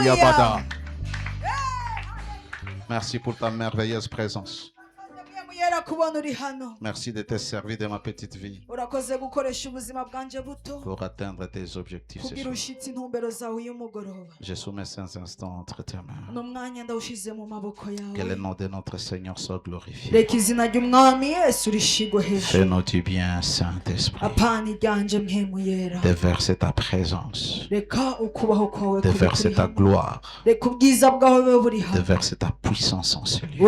Yabada. Merci pour ta merveilleuse présence. Merci de te servir de ma petite vie pour atteindre tes objectifs ce soir. Je soumets ces instants entre tes mains. Que le nom de notre Seigneur soit glorifié. Fais-nous du bien, Saint-Esprit. Déverse ta présence. Déverse ta gloire. Déverse ta puissance en ce lieu.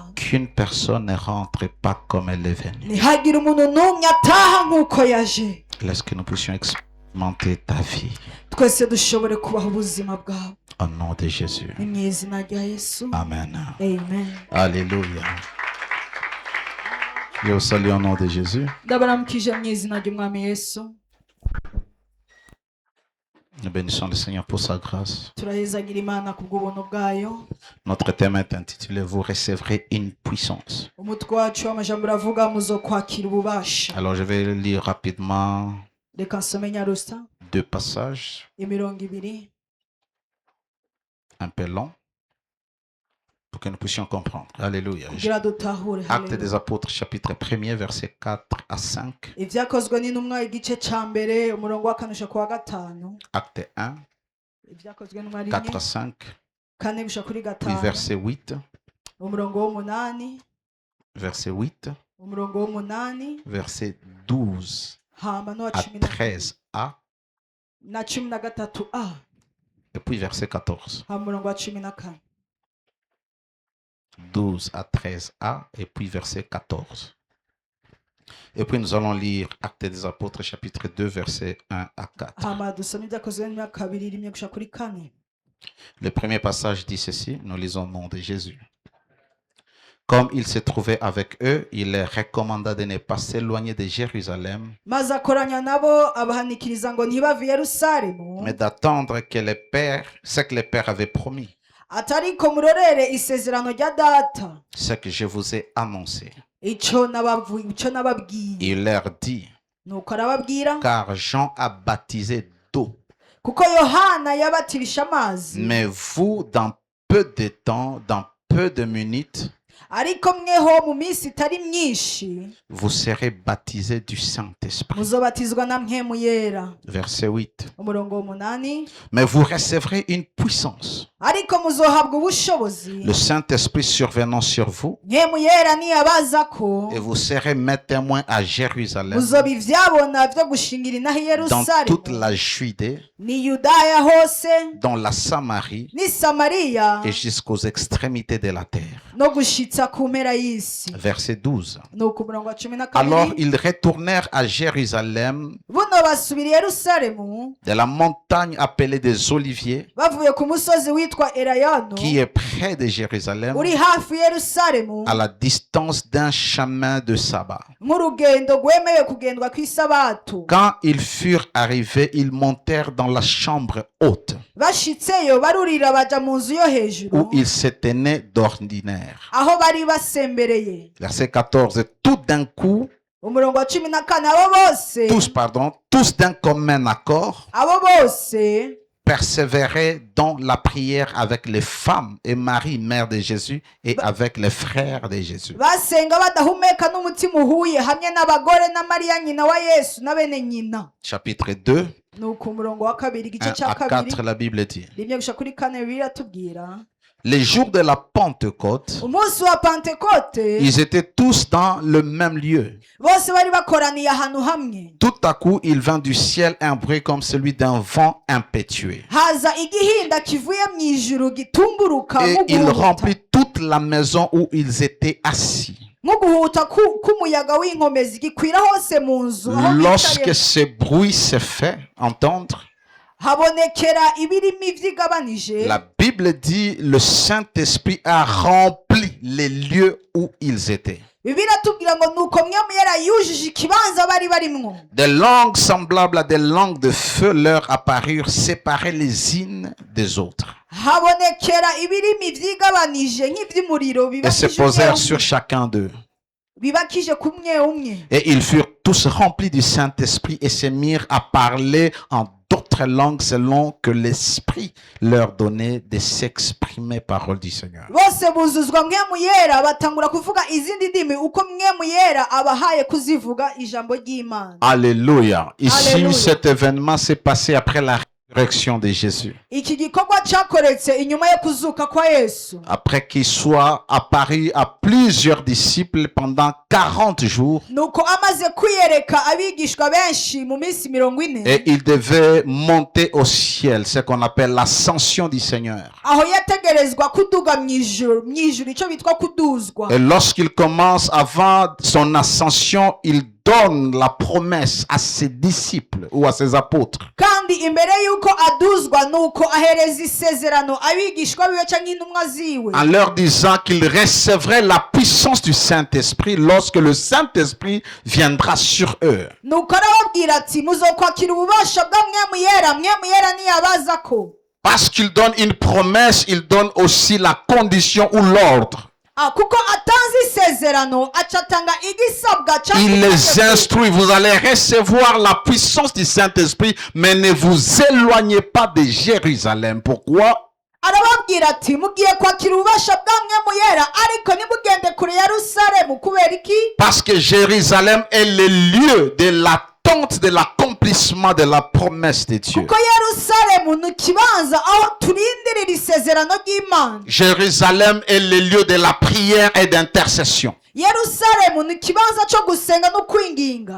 Qu'aucune personne ne rentre pas comme elle est venue. Laisse que nous puissions expérimenter ta vie. Au nom de Jésus. Amen. Amen. Alléluia. Je vous salue au nom de Jésus. Nous bénissons le Seigneur pour sa grâce. Notre thème est intitulé « Vous recevrez une puissance ». Alors je vais lire rapidement deux passages, un peu longs, pour que nous puissions comprendre. Alléluia. Actes des Apôtres, chapitre 1er, versets 4 à 5. Acte 1, 4 à 5. Puis verset 8. Verset 8. Verset 12 à 13a. Et puis verset 14. 12 à 13a et puis verset 14. Et puis nous allons lire Actes des Apôtres chapitre 2 verset 1 à 4. Le premier passage dit ceci, nous lisons au nom de Jésus. Comme il se trouvait avec eux, il leur recommanda de ne pas s'éloigner de Jérusalem, mais d'attendre que ce que le Père avait promis. Ce que je vous ai annoncé. Il leur dit, car Jean a baptisé d'eau, mais vous, dans peu de temps, dans peu de minutes, vous serez baptisés du Saint-Esprit. Verset 8. Mais vous recevrez une puissance. Le Saint-Esprit survenant sur vous, et vous serez mes témoins à Jérusalem, dans toute la Judée, dans la Samarie, et jusqu'aux extrémités de la terre. Verset 12. Alors ils retournèrent à Jérusalem, de la montagne appelée des Oliviers, qui est près de Jérusalem, à la distance d'un chemin de sabbat. Quand ils furent arrivés, ils montèrent dans la chambre haute, où ils se tenaient d'ordinaire. Verset 14. Tout d'un coup, tous d'un commun accord, persévéraient dans la prière avec les femmes et Marie, mère de Jésus, et avec les frères de Jésus. Chapitre 2, 1 à 4, la Bible dit. Les jours de la Pentecôte, ils étaient tous dans le même lieu. Tout à coup, il vint du ciel un bruit comme celui d'un vent impétueux. Et il remplit toute la maison où ils étaient assis. Lorsque ce bruit se fait entendre, la Bible dit le Saint-Esprit a rempli les lieux où ils étaient. Des langues semblables à des langues de feu leur apparurent, séparées les unes des autres. Et se posèrent sur chacun d'eux. Et ils furent tous remplis du Saint-Esprit et se mirent à parler en d'autres d'autres langues selon que l'Esprit leur donnait de s'exprimer parole du Seigneur. Alléluia. Ici, cet événement s'est passé après la résurrection de Jésus. Après qu'il soit apparu à plusieurs disciples pendant 40 jours. Et il devait monter au ciel, ce qu'on appelle l'ascension du Seigneur. Et lorsqu'il commence avant son ascension, il donne la promesse à ses disciples ou à ses apôtres. En leur disant qu'ils recevraient la puissance du Saint-Esprit lorsque le Saint-Esprit viendra sur eux. Parce qu'il donne une promesse, il donne aussi la condition ou l'ordre. Il les instruit. Vous allez recevoir la puissance du Saint-Esprit, mais ne vous éloignez pas de Jérusalem. Pourquoi? Parce que Jérusalem est le lieu de l'attente de l'accomplissement de la promesse de Dieu. Jérusalem est le lieu de la prière et d'intercession.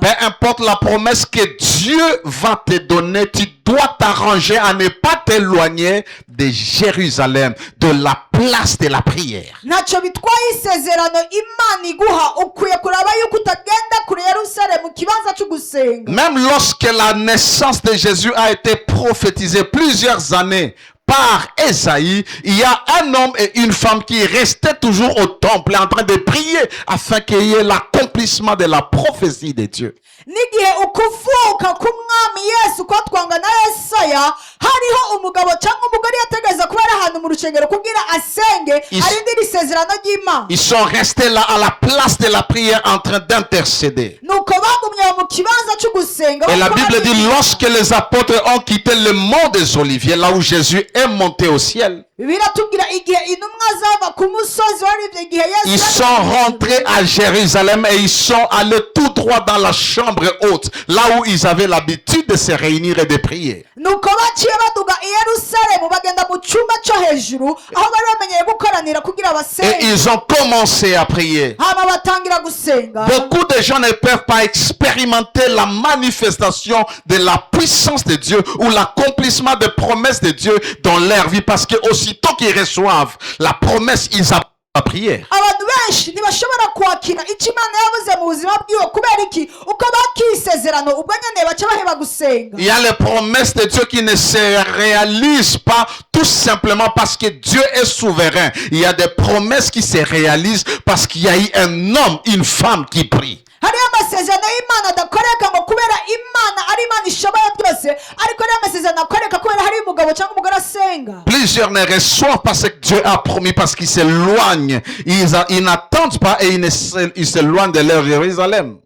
Peu importe la promesse que Dieu va te donner, tu dois t'arranger à ne pas t'éloigner de Jérusalem, de la place de la prière. Même lorsque la naissance de Jésus a été prophétisée plusieurs années par Esaïe, il y a un homme et une femme qui restaient toujours au temple en train de prier afin qu'il y ait l'accomplissement de la prophétie de Dieu. Ils sont restés là à la place de la prière en train d'intercéder. Et la Bible dit, lorsque les apôtres ont quitté le mont des Oliviers, là où Jésus est monté au ciel, ils sont rentrés à Jérusalem et ils sont allés tout droit dans la chambre haute, là où ils avaient l'habitude de se réunir et de prier. Et ils ont commencé à prier. Beaucoup de gens ne peuvent pas expérimenter la manifestation de la puissance de Dieu ou l'accomplissement des promesses de Dieu dans leur vie, parce que aussitôt qu'ils reçoivent la promesse, ils apprennent la prière. Il y a les promesses de Dieu qui ne se réalisent pas tout simplement parce que Dieu est souverain. Il y a des promesses qui se réalisent parce qu'il y a eu un homme, une femme qui prie. Plusieurs ne reçoivent pas ce que Dieu a promis parce qu'ils s'éloignent. Ils n'attendent pas et ils s'éloignent de leur Jérusalem.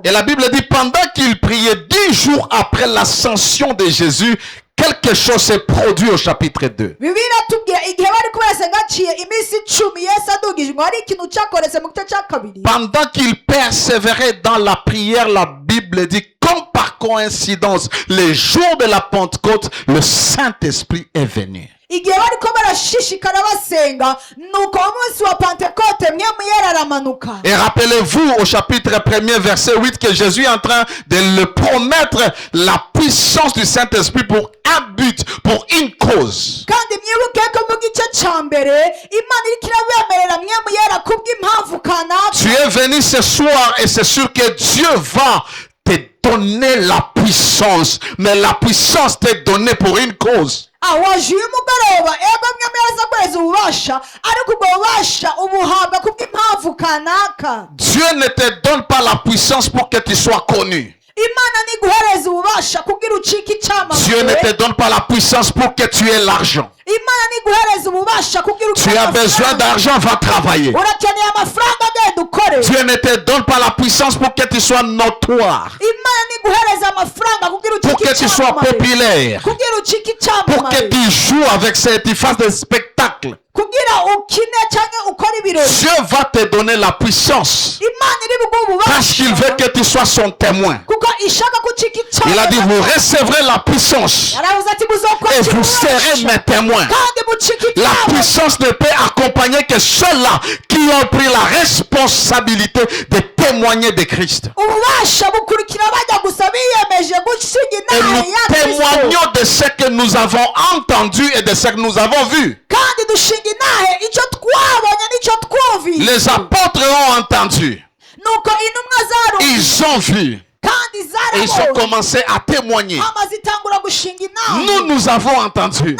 Et la Bible dit, pendant qu'ils priaient 10 jours après l'ascension de Jésus, quelque chose s'est produit au chapitre 2. Pendant qu'ils persévéraient dans la prière, la Bible dit, comme par coïncidence, le jour de la Pentecôte, le Saint-Esprit est venu. Et rappelez-vous au chapitre 1er verset 8 que Jésus est en train de le promettre la puissance du Saint-Esprit pour un but, pour une cause. Tu es venu ce soir et c'est sûr que Dieu va te donner la puissance, mais la puissance t'est donnée pour une cause. Dieu ne te donne pas la puissance pour que tu sois connu. Dieu ne te donne pas la puissance pour que tu aies l'argent. Tu as besoin d'argent, va travailler. Dieu ne te donne pas la puissance pour que tu sois notoire, pour que tu sois populaire, pour que tu joues avec tu fasses des spectacles. Dieu va te donner la puissance parce qu'il veut que tu sois son témoin. Il a dit, vous recevrez la puissance et vous serez mes témoins. La puissance ne peut accompagner que ceux-là qui ont pris la responsabilité de témoigner de Christ. Et nous témoignons de ce que nous avons entendu et de ce que nous avons vu. Les apôtres ont entendu. Ils ont vu. Et ils ont commencé à témoigner. Nous avons entendu.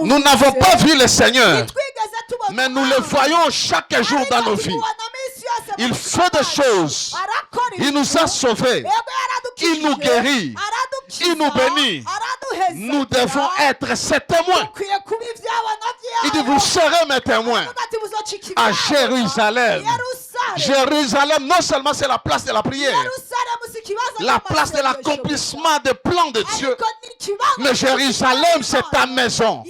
Nous n'avons pas vu le Seigneur, mais nous le voyons chaque jour dans nos vies. Il fait des choses. Il nous a sauvés. Il nous guérit. Il nous bénit. Nous devons être ses témoins. Il dit, vous serez mes témoins à Jérusalem. Jérusalem, non seulement c'est la place de la prière, la place de l'accomplissement des plans de Dieu, mais Jérusalem, c'est ta maison.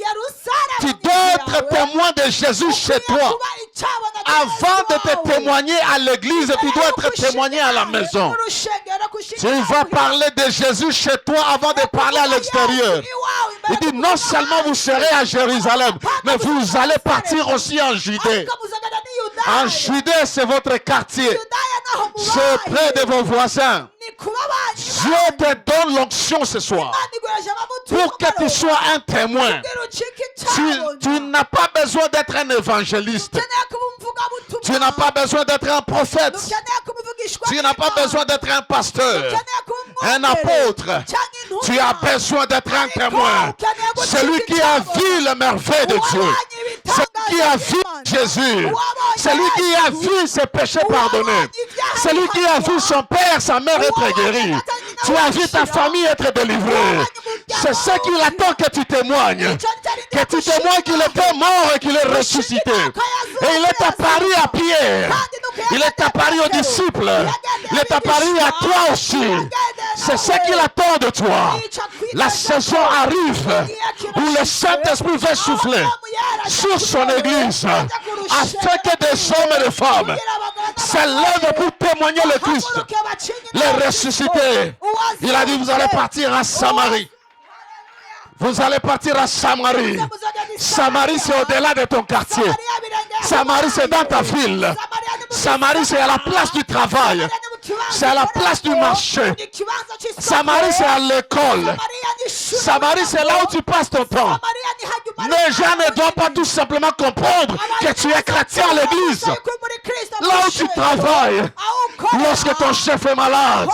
Tu dois être témoin de Jésus chez toi. Avant de te témoigner à l'église, tu dois être témoigné à la maison. Tu vas parler de Jésus chez toi avant de parler à l'extérieur. Il dit, non seulement vous serez à Jérusalem, mais vous allez partir aussi en Judée. En Judée, c'est votre quartier. C'est près de vos voisins. Dieu te donne l'onction ce soir pour que tu sois un témoin. Tu n'as pas besoin d'être un évangéliste. Tu n'as pas besoin d'être un prophète. Tu n'as pas besoin d'être un pasteur, un apôtre. Tu as besoin d'être un témoin. Celui qui a vu les merveilles de Dieu. Celui qui a vu Jésus. Celui qui a vu ses péchés pardonnés. Celui qui a vu son père, sa mère être guérie. Tu as vu ta famille être délivrée. C'est ce qu'il attend que tu témoignes. Que tu témoignes qu'il était mort et qu'il est ressuscité. Et il est apparu à Pierre. Il est apparu aux disciples. Il est apparu à toi aussi. C'est ce qu'il attend de toi. La saison arrive où le Saint-Esprit va souffler sur son église afin que des hommes et des femmes s'élèvent pour témoigner le Christ, les ressuscités. Il a dit, vous allez partir à Samarie. Vous allez partir à Samarie. Samarie, c'est au-delà de ton quartier. Samarie, c'est dans ta ville. Samarie, c'est à la place du travail. C'est à la place du marché. Samarie, c'est à l'école. Samarie, c'est là où tu passes ton temps. Les gens ne doivent pas tout simplement comprendre que tu es chrétien à l'église. Là où tu travailles, lorsque ton chef est malade,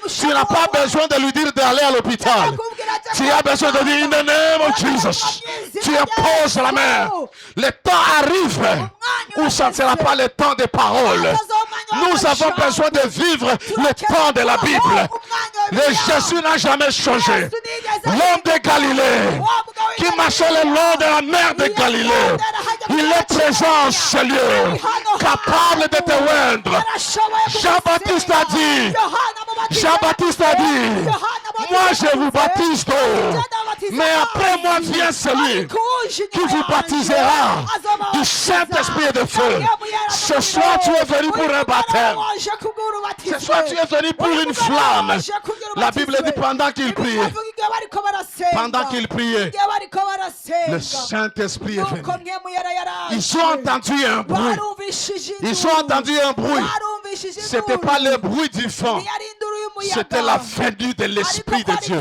tu n'as pas besoin de lui dire d'aller à l'hôpital. Tu as besoin de dire, in the name of Jesus. Tu imposes la main. Le temps arrive où ça ne sera pas le temps des paroles. Nous avons besoin de vivre le temps de la Bible. Le Jésus n'a jamais changé. L'homme de Galilée, qui marchait le long de la mer de Galilée, il est présent en ce lieu, capable de te oindre. Jean-Baptiste a dit, moi je vous baptise d'eau, mais après moi vient celui qui vous baptisera du Saint-Esprit et de feu. Ce soir tu es venu pour un baptême. Ce soir tu es venu pour une flamme. La Bible dit pendant qu'il priait. Pendant qu'il priait, le Saint-Esprit est venu. Ils ont entendu un bruit. Ils ont entendu un bruit. C'était pas le bruit du vent. C'était la venue de l'Esprit de Dieu.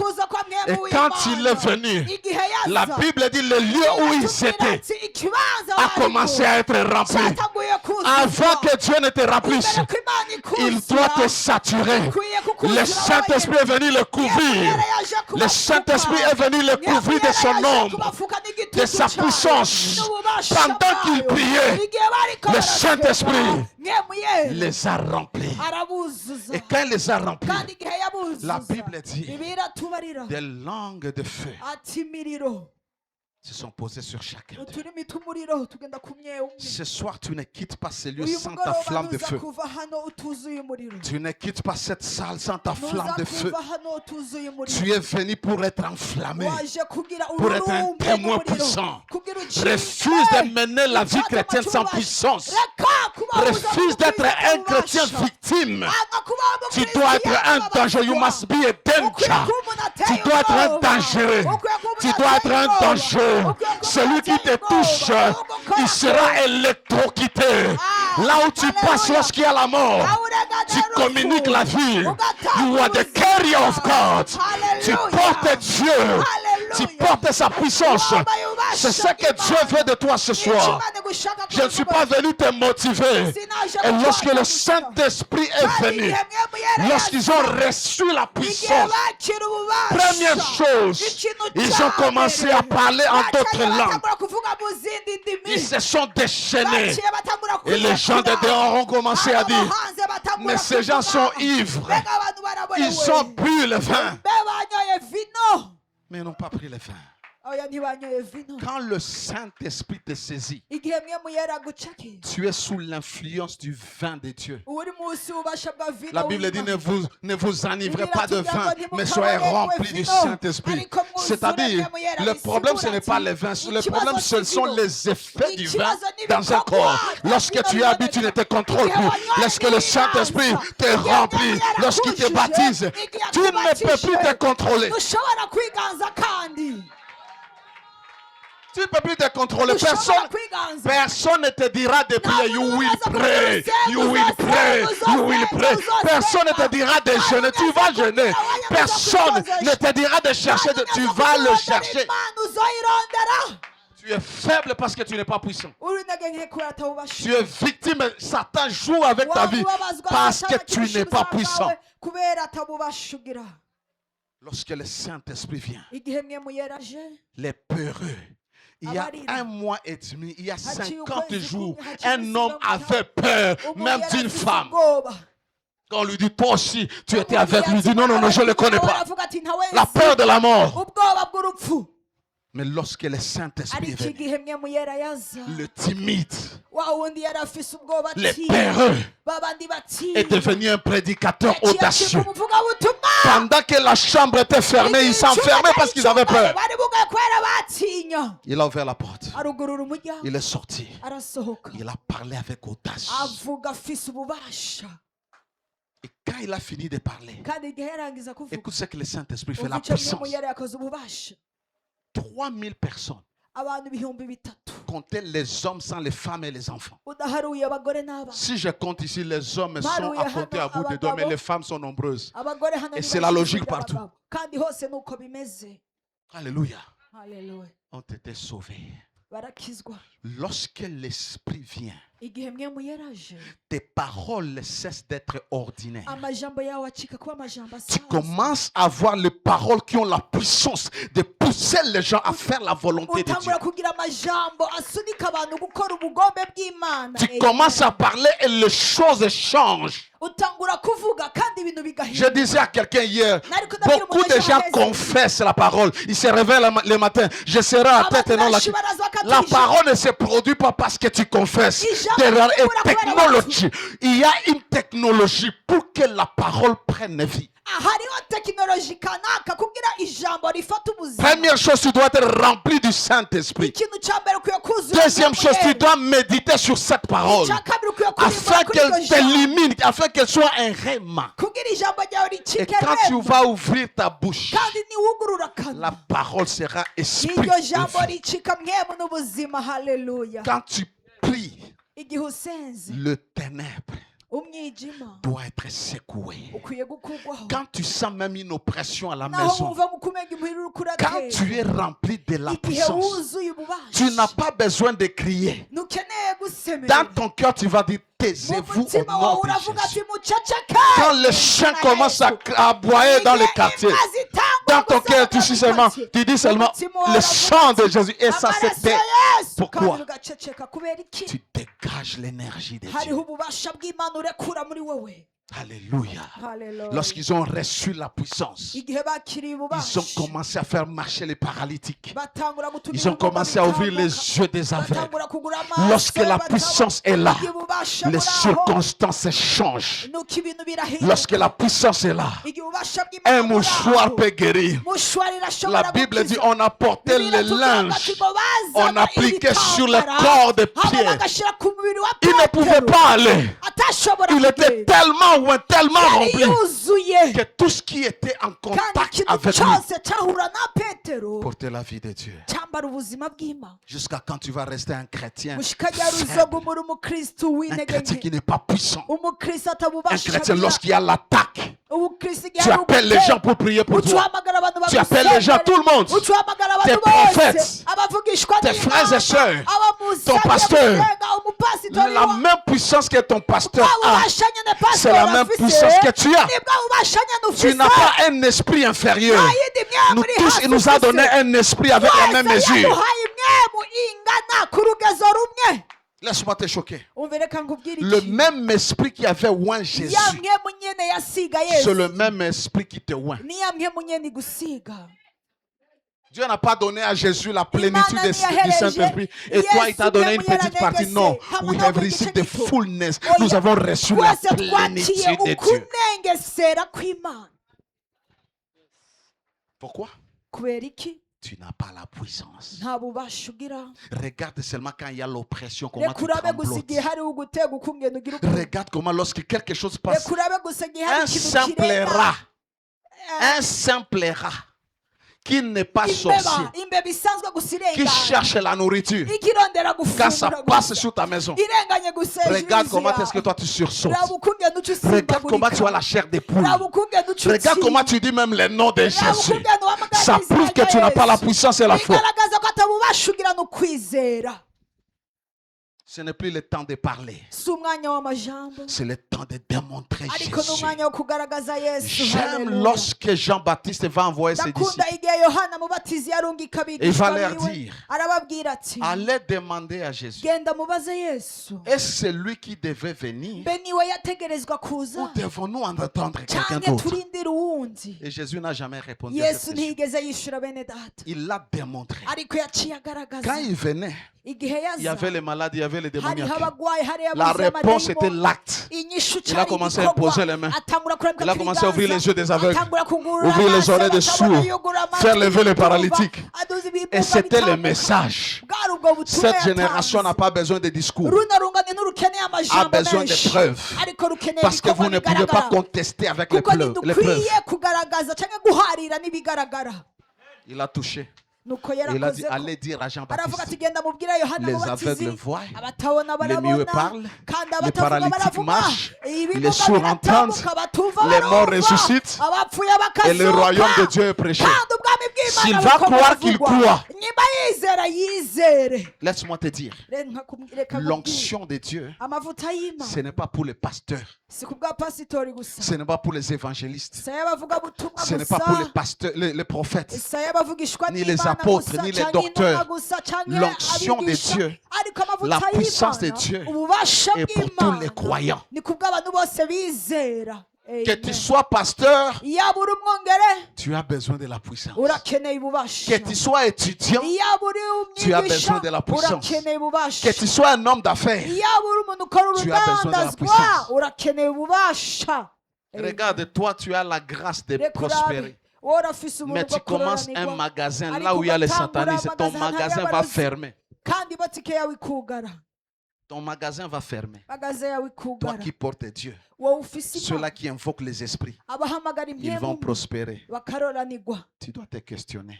Et quand il est venu, la Bible dit le lieu où ils étaient a commencé à être rempli. Avant que Dieu ne te remplisse, il doit te saturer. Le Saint-Esprit est venu le couvrir. Le Saint-Esprit est venu le couvrir de son ombre, de sa puissance. Pendant qu'il priait, le Saint-Esprit les a remplis. Et quand il les a remplis, La Bible dit des langues de feu se sont posées sur chacun. Ce soir, tu ne quittes pas ce lieu sans ta flamme de feu. Tu ne quittes pas cette salle sans ta flamme de feu. Tu es venu pour être enflammé, pour être un témoin puissant. Refuse de mener la vie chrétienne sans puissance. Refuse d'être un chrétien victime. Tu dois être un danger. You must be a danger. Tu dois être un dangereux. Tu dois être un danger. Celui qui te touche, il sera électrocuté. Là où tu passes lorsqu'il y a la mort, tu communiques la vie. You are the carrier of God. Tu portes Dieu. Tu portes sa puissance. C'est ce que Dieu veut de toi ce soir. Je ne suis pas venu te motiver. Et lorsque le Saint-Esprit est venu, lorsqu'ils ont reçu la puissance, première chose, ils ont commencé à parler en d'autres langues. Ils se sont déchaînés. Et les gens de dehors ont commencé à dire, mais ces gens sont ivres. Ils ont bu le vin, mais ils n'ont pas pris le vin. Quand le Saint-Esprit te saisit, tu es sous l'influence du vin de Dieu. La Bible dit ne vous enivrez pas de vin, mais soyez remplis du Saint-Esprit. C'est-à-dire, le problème ce n'est pas le vin, le problème ce sont les effets du vin dans un corps. Lorsque tu es habitué, tu ne te contrôles plus. Lorsque le Saint-Esprit te remplit, lorsqu'il te baptise, tu ne peux plus te contrôler. Tu ne peux plus te contrôler. Personne ne te dira de prier. You will pray. You will pray. You will pray. Personne ne te dira de jeûner. Tu vas jeûner. Personne ne te dira de chercher. Tu vas le chercher. Tu es faible parce que tu n'es pas puissant. Tu es victime. Satan joue avec ta vie parce que tu n'es pas puissant. Lorsque le Saint-Esprit vient, les peureux, il y a 1 mois et demi, il y a 50 jours, un homme avait peur, même d'une femme. Quand on lui dit, toi aussi, tu étais avec lui, il dit, non, je ne le connais pas. La peur de la mort. Mais lorsque le Saint-Esprit est venu, le timide, le peureux est devenu un prédicateur audacieux. Pendant que la chambre était fermée, ils s'enfermaient parce qu'ils avaient peur. Il a ouvert la porte. Il est sorti. Il a parlé avec audace. Et quand il a fini de parler, écoute ce que le Saint-Esprit fait, la puissance. 3000 personnes. Comptez les hommes sans les femmes et les enfants. Si je compte ici, les hommes sont à compter à bout de doigts, mais les femmes sont nombreuses. Et c'est la logique partout. Alléluia. Ont été sauvés. Lorsque l'Esprit vient, tes paroles cessent d'être ordinaires. Tu commences à voir les paroles qui ont la puissance de pousser les gens à faire la volonté de Dieu. Tu commences à parler et les choses changent. Je disais à quelqu'un hier, beaucoup de gens confessent la parole. Ils se réveillent le matin. Je serai à tête et non la queue. La parole ne se produit pas parce que tu confesses. Technologie. Il y a une technologie pour que la parole prenne vie. Première chose, tu dois être rempli du Saint-Esprit. Deuxième chose, tu dois méditer sur cette parole afin qu'elle t'élimine, afin qu'elle soit un réma. Et quand tu vas ouvrir ta bouche, la parole sera esprit de vie. Quand tu pries, le ténèbre doit être secoué. Quand tu sens même une oppression à la maison, quand tu es rempli de la puissance, tu n'as pas besoin de crier. Dans ton cœur, tu vas dire, taisez-vous au nom de Jésus. Quand les chiens commencent à aboyer dans les quartiers, dans ton cœur, tu dis seulement le chant de Jésus. Et ça, c'était pourquoi tu dégages l'énergie de Dieu. Alléluia. Lorsqu'ils ont reçu la puissance, ils ont commencé à faire marcher les paralytiques. Ils ont commencé à ouvrir les yeux des aveugles. Lorsque la puissance est là, les circonstances changent. Lorsque la puissance est là, un mouchoir peut guérir. La Bible dit on apportait les linges, on appliquait sur le corps de Pierre. Il ne pouvait pas aller. Il était tellement rempli que tout ce qui était en contact avec lui portait la vie de Dieu. Jusqu'à quand tu vas rester un chrétien faible, un chrétien qui n'est pas puissant, un chrétien lorsqu'il y a l'attaque, tu appelles les gens pour prier pour toi, tu appelles les gens, tout le monde, tes prophètes, tes frères et sœurs, ton pasteur, la même puissance que ton pasteur a, c'est la même puissance que tu as. Tu n'as pas un esprit inférieur. Nous tous, il nous a donné un esprit avec la même mesure. Laisse-moi te choquer. Le même esprit qui avait oint Jésus, c'est le même esprit qui te oint. Dieu n'a pas donné à Jésus la plénitude du Saint-Esprit. Et toi, il t'a donné une petite partie. Non. We have received the fullness. Nous avons reçu la plénitude de Dieu. Pourquoi? Tu n'as pas la puissance. Regarde seulement quand il y a l'oppression, comment tu tremblotes. Regarde comment lorsque quelque chose passe, un simple rat qui n'est pas sorcier, qui cherche la nourriture, quand ça passe sur ta maison, regarde comment est-ce que toi tu sursautes. Regarde comment tu as la chair des poules. Regarde comment tu dis même les noms de Jésus. Ça prouve que tu n'as pas la puissance et la foi. Ce n'est plus le temps de parler. C'est le temps de démontrer Jésus. J'aime lorsque Jean-Baptiste va envoyer ses disciples. Il va leur dire, allez demander à Jésus, est-ce celui qui devait venir ou devons-nous en attendre quelqu'un d'autre? Et Jésus n'a jamais répondu à cette question. Il l'a démontré. Quand il venait, il y avait les malades, il y avait les démoniaques. La réponse était l'acte. Il a commencé à imposer les mains. Il a commencé à ouvrir les yeux des aveugles, ouvrir les oreilles des sourds, faire lever les paralytiques. Et c'était le message. Cette génération n'a pas besoin de discours, a besoin de preuves. Parce que vous ne pouvez pas contester avec les preuves. Il a touché. Et il a dit, allez dire à Jean-Baptiste, les aveugles voient, les muets parlent, les paralytiques marchent, les sourds entendent, les morts ressuscitent, et le royaume de Dieu est prêché. S'il va croire qu'il croit, laisse-moi te dire, l'onction de Dieu, ce n'est pas pour les pasteurs, ce n'est pas pour les évangélistes, ce n'est pas pour les pasteurs, les prophètes, ni les apôtres, ni les docteurs. L'onction de Dieu, la puissance de Dieu est pour tous les croyants. Que tu sois pasteur, tu as besoin de la puissance. Que tu sois étudiant, tu as besoin de la puissance. Que tu sois un homme d'affaires, tu as besoin de la puissance. Regarde, toi, tu as la grâce de prospérer. Mais tu commences un magasin là où il y a les satanistes, ton magasin va fermer. Ton magasin va fermer. Toi qui portes Dieu, ceux-là qui invoquent les esprits, ils vont prospérer. Tu dois te questionner.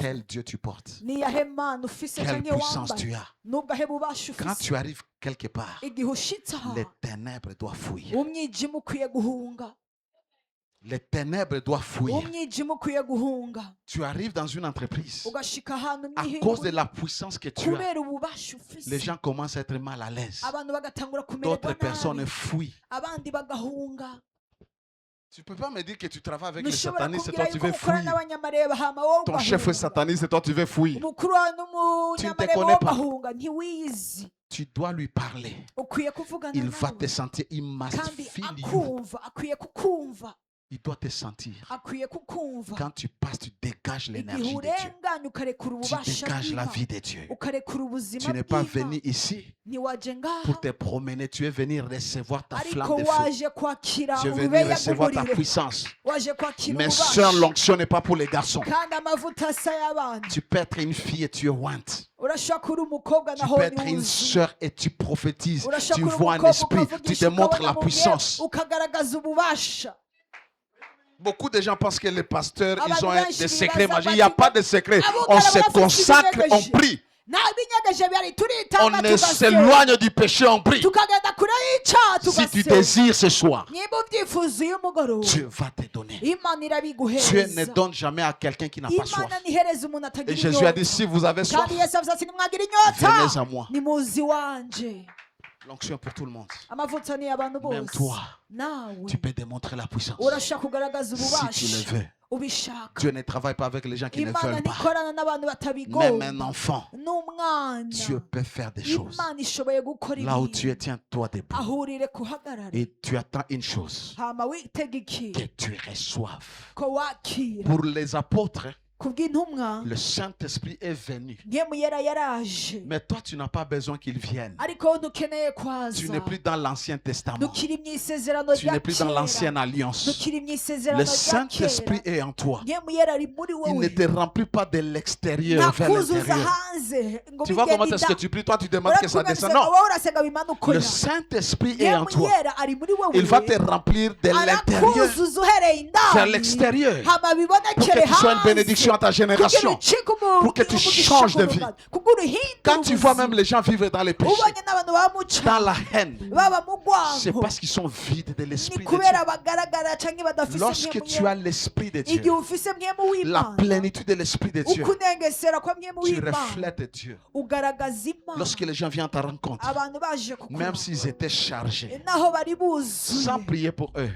Quel Dieu tu portes? Quelle puissance tu as? Quand tu arrives quelque part, les ténèbres doivent fuir. Les ténèbres doivent fuir. Tu arrives dans une entreprise. À cause de la puissance que tu as, les gens commencent à être mal à l'aise. D'autres personnes fuient. Tu ne peux pas me dire que tu travailles avec les satanistes et toi tu veux fuir. Ton chef est sataniste et toi tu veux fuir. Tu ne te connais pas. Tu dois lui parler. Il va te sentir. Il must feel you. Il doit te sentir. Quand tu passes, tu dégages l'énergie de Dieu. Tu dégages la vie de Dieu. Tu n'es pas venu ici pour te promener. Tu es venu recevoir ta flamme de feu. Tu es venu recevoir ta puissance. Mais seule l'onction n'est pas pour les garçons. Tu peux être une fille et tu es ointe. Tu peux être une sœur et tu prophétises. Tu vois un esprit. Tu te montres la puissance. Beaucoup de gens pensent que les pasteurs, ils ont des secrets magiques. Il n'y a pas de secret. On se consacre, on prie. On s'éloigne du péché, on prie. Si tu désires ce soir, Dieu va te donner. Dieu ne donne jamais à quelqu'un qui n'a pas soif. Et Jésus a dit, si vous avez soif, venez à moi. L'onction pour tout le monde. Même toi, tu peux démontrer la puissance. Si tu le veux. Dieu ne travaille pas avec les gens qui ne veulent pas. Même un enfant, Dieu peut faire des choses. Là où tu es, tiens-toi debout. Et tu attends une chose, que tu reçoives. Pour les apôtres, le Saint-Esprit est venu. Mais toi, tu n'as pas besoin qu'il vienne. Tu n'es plus dans l'Ancien Testament. Tu n'es plus dans l'Ancienne Alliance. Le Saint-Esprit est en toi. Il ne te remplit pas de l'extérieur vers l'intérieur. Tu vois comment est-ce que tu pries? Toi, tu demandes que ça descende. Non. Le Saint-Esprit est en toi. Il va te remplir de l'intérieur vers l'extérieur. Pour que tu sois une bénédiction à ta génération, pour que tu changes de vie. Quand tu vois même les gens vivre dans les péchés, dans la haine, c'est parce qu'ils sont vides de l'Esprit de Dieu. Lorsque tu as l'Esprit de Dieu, la plénitude de l'Esprit de Dieu, tu reflètes Dieu. Lorsque les gens viennent à ta rencontre, même s'ils étaient chargés, sans prier pour eux,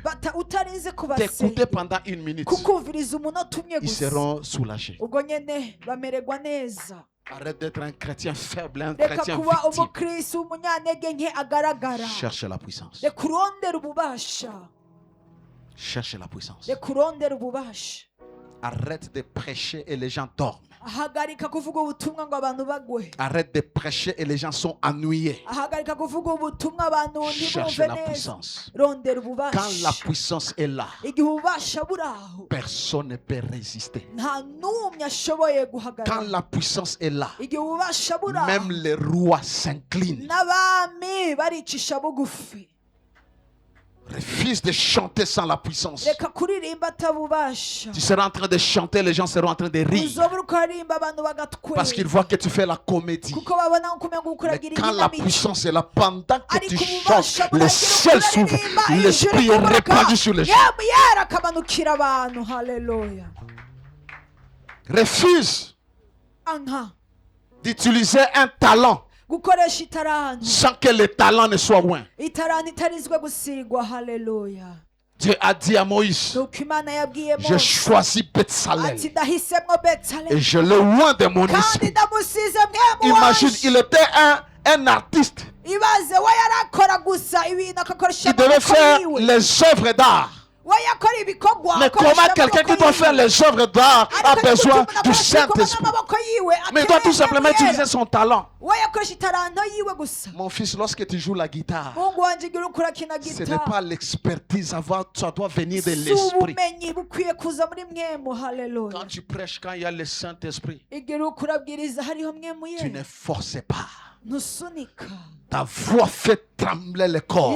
t'écouter pendant une minute, ils seront soulagés. Arrête d'être un chrétien faible, un chrétien victime. Cherche la puissance. Cherche la puissance. Arrête de prêcher et les gens dorment. Arrête de prêcher et les gens sont ennuyés. Cherche la puissance. Quand la puissance est là, personne ne peut résister. Quand la puissance est là, même les rois s'inclinent. Refuse de chanter sans la puissance. Tu seras en train de chanter, les gens seront en train de rire. Parce qu'ils voient que tu fais la comédie. Mais quand la puissance est là, pendant que tu chantes, le ciel s'ouvre, l'Esprit est répandu sur les gens. Refuse d'utiliser un talent sans que le talent ne soit loin. Dieu a dit à Moïse, je choisis Bethsalel et je le loin de mon esprit. Imagine, il était un artiste. Il devait faire les œuvres d'art. Mais comment quelqu'un qui doit faire les œuvres d'art a besoin du Saint-Esprit? Mais il doit tout simplement utiliser son talent. Mon fils, lorsque tu joues la guitare, ce n'est pas l'expertise, ça doit venir de l'esprit. Quand tu prêches, quand il y a le Saint-Esprit, tu ne forces pas. Ta voix fait trembler le corps.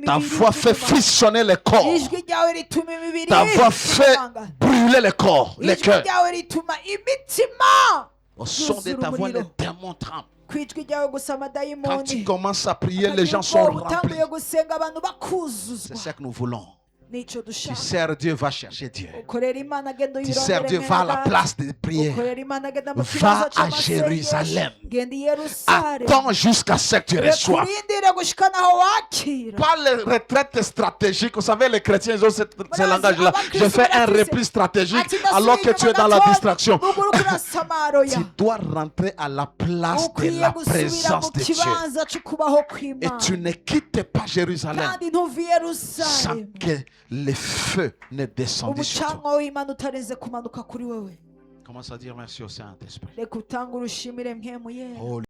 Ta voix fait frissonner le corps. Ta voix fait brûler le corps, le cœur. Au son de ta voix, les démons tremblent. Quand tu commences à prier, les gens sont remplis. C'est ce que nous voulons. Tu sers Dieu, va chercher Dieu. Tu sers Dieu, va à la place de prière. Va à Jérusalem. Attends jusqu'à ce que tu reçoives. Pas les retraites stratégiques. Vous savez, les chrétiens, ils ont ce langage-là. Je fais un repli stratégique alors que tu es dans la distraction. Tu dois rentrer à la place de la présence de Dieu. Et tu ne quittes pas Jérusalem sans que le feu ne descende sur toi. Commence à dire merci au Saint-Esprit. Oh,